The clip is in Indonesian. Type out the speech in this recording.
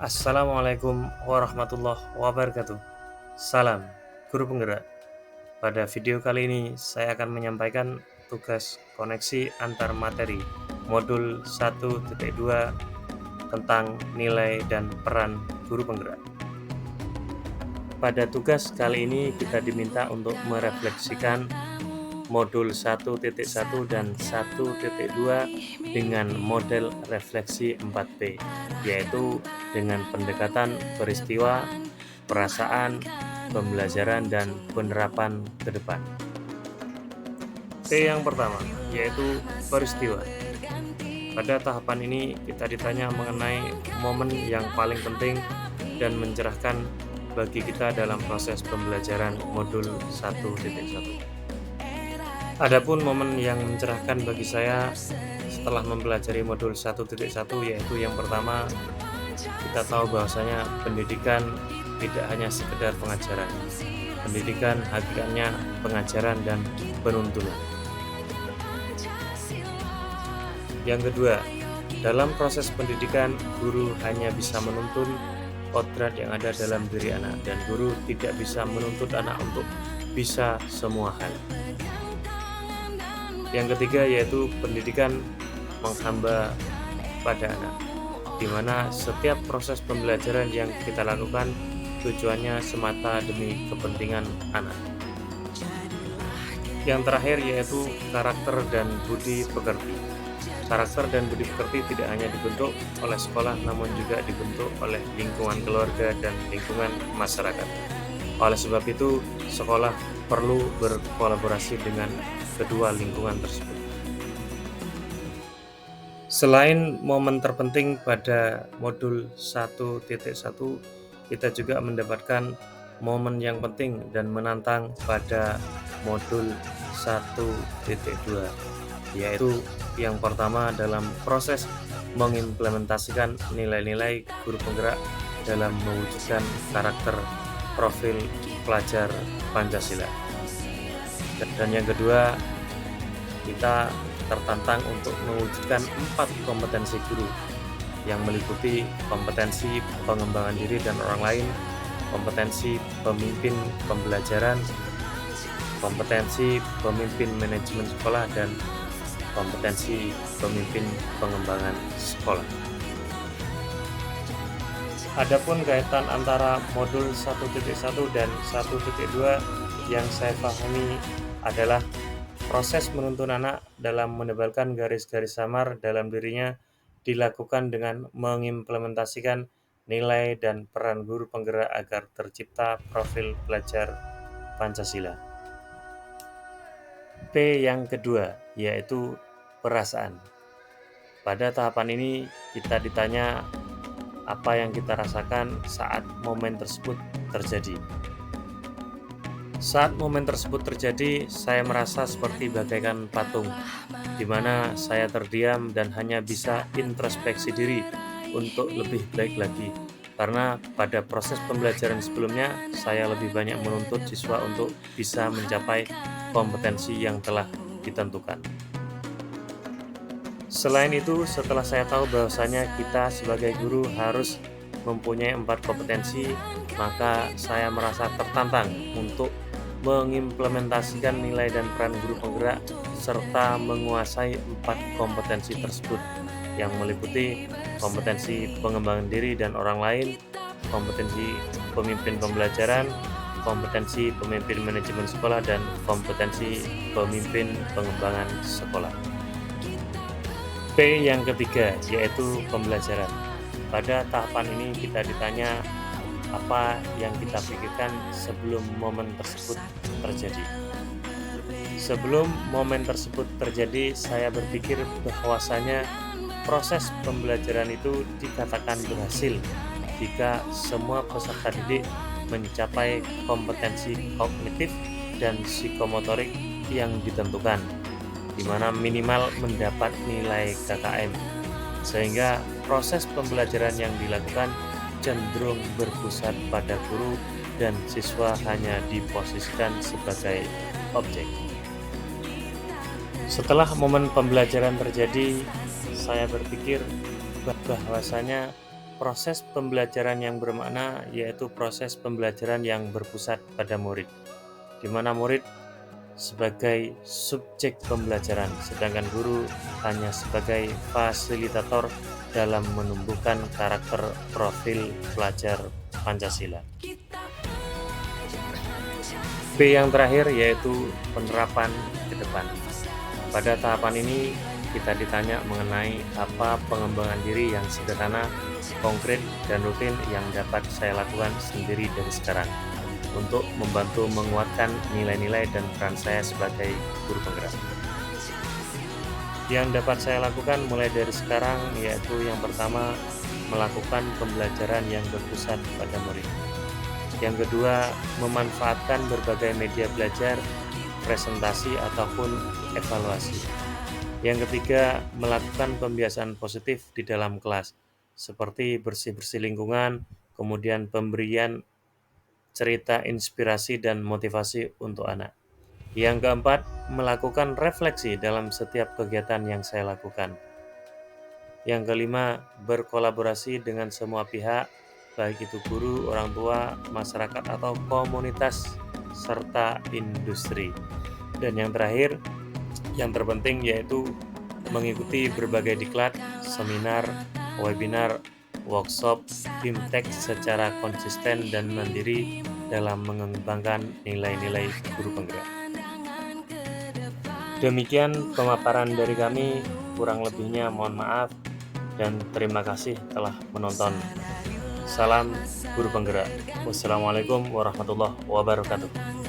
Assalamualaikum warahmatullahi wabarakatuh. Salam guru penggerak. Pada video kali ini saya akan menyampaikan tugas koneksi antar materi modul 1.2 tentang nilai dan peran guru penggerak. Pada tugas kali ini kita diminta untuk merefleksikan modul 1.1 dan 1.2 dengan model refleksi 4P, yaitu dengan pendekatan peristiwa, perasaan, pembelajaran, dan penerapan ke depan. P yang pertama, yaitu peristiwa. Pada tahapan ini kita ditanya mengenai momen yang paling penting dan mencerahkan bagi kita dalam proses pembelajaran modul 1.1. Adapun momen yang mencerahkan bagi saya setelah mempelajari modul 1.1 yaitu yang pertama, kita tahu bahwasanya pendidikan tidak hanya sekedar pengajaran. Pendidikan hakikatnya pengajaran dan penuntunan. Yang kedua, dalam proses pendidikan, guru hanya bisa menuntun kodrat yang ada dalam diri anak, dan guru tidak bisa menuntut anak untuk bisa semua hal. Yang ketiga yaitu pendidikan menghamba pada anak, di mana setiap proses pembelajaran yang kita lakukan tujuannya semata demi kepentingan anak. Yang terakhir yaitu karakter dan budi pekerti. Karakter dan budi pekerti tidak hanya dibentuk oleh sekolah, namun juga dibentuk oleh lingkungan keluarga dan lingkungan masyarakat. Oleh sebab itu, sekolah perlu berkolaborasi dengan kedua lingkungan tersebut. Selain momen terpenting pada modul 1.1, kita juga mendapatkan momen yang penting dan menantang pada modul 1.2, yaitu yang pertama dalam proses mengimplementasikan nilai-nilai guru penggerak dalam mewujudkan karakter profil pelajar Pancasila. Dan yang kedua, kita tertantang untuk mewujudkan 4 kompetensi guru yang meliputi kompetensi pengembangan diri dan orang lain, kompetensi pemimpin pembelajaran, kompetensi pemimpin manajemen sekolah, dan kompetensi pemimpin pengembangan sekolah. Adapun kaitan antara modul 1.1 dan 1.2 yang saya pahami adalah proses menuntun anak dalam menebalkan garis-garis samar dalam dirinya dilakukan dengan mengimplementasikan nilai dan peran guru penggerak agar tercipta profil pelajar Pancasila. P yang kedua, yaitu perasaan. Pada tahapan ini kita ditanya apa yang kita rasakan saat momen tersebut terjadi. Saat momen tersebut terjadi, saya merasa seperti bagaikan patung, di mana saya terdiam dan hanya bisa introspeksi diri untuk lebih baik lagi. Karena pada proses pembelajaran sebelumnya, saya lebih banyak menuntut siswa untuk bisa mencapai kompetensi yang telah ditentukan. Selain itu, setelah saya tahu bahwasanya kita sebagai guru harus mempunyai 4 kompetensi, maka saya merasa tertantang untuk mengimplementasikan nilai dan peran guru penggerak serta menguasai 4 kompetensi tersebut yang meliputi kompetensi pengembangan diri dan orang lain, kompetensi pemimpin pembelajaran, kompetensi pemimpin manajemen sekolah, dan kompetensi pemimpin pengembangan sekolah. P yang ketiga yaitu pembelajaran. Pada tahapan ini kita ditanya apa yang kita pikirkan sebelum momen tersebut terjadi. Sebelum momen tersebut terjadi, saya berpikir bahwasanya proses pembelajaran itu dikatakan berhasil jika semua peserta didik mencapai kompetensi kognitif dan psikomotorik yang ditentukan, di mana minimal mendapat nilai KKM, sehingga proses pembelajaran yang dilakukan cenderung berpusat pada guru dan siswa hanya diposisikan sebagai objek. Setelah momen pembelajaran terjadi, saya berpikir bahwasanya Proses pembelajaran yang bermakna yaitu proses pembelajaran yang berpusat pada murid, di mana murid sebagai subjek pembelajaran, sedangkan guru hanya sebagai fasilitator dalam menumbuhkan karakter profil pelajar Pancasila. B yang terakhir yaitu penerapan ke depan. Pada tahapan ini kita ditanya mengenai apa pengembangan diri yang sederhana, konkret, dan rutin yang dapat saya lakukan sendiri dari sekarang untuk membantu menguatkan nilai-nilai dan peran saya sebagai guru penggerak. Yang dapat saya lakukan mulai dari sekarang yaitu yang pertama, melakukan pembelajaran yang berpusat pada murid. Yang kedua, memanfaatkan berbagai media belajar, presentasi ataupun evaluasi. Yang ketiga, melakukan pembiasaan positif di dalam kelas, seperti bersih-bersih lingkungan, kemudian pemberian cerita inspirasi dan motivasi untuk anak. Yang keempat, melakukan refleksi dalam setiap kegiatan yang saya lakukan. Yang kelima, berkolaborasi dengan semua pihak, baik itu guru, orang tua, masyarakat, atau komunitas, serta industri. Dan yang terakhir, yang terpenting yaitu mengikuti berbagai diklat, seminar, webinar, workshop, BIMTEK secara konsisten dan mandiri dalam mengembangkan nilai-nilai guru penggerak. Demikian pemaparan dari kami, kurang lebihnya mohon maaf dan terima kasih telah menonton. Salam guru penggerak. Wassalamualaikum warahmatullahi wabarakatuh.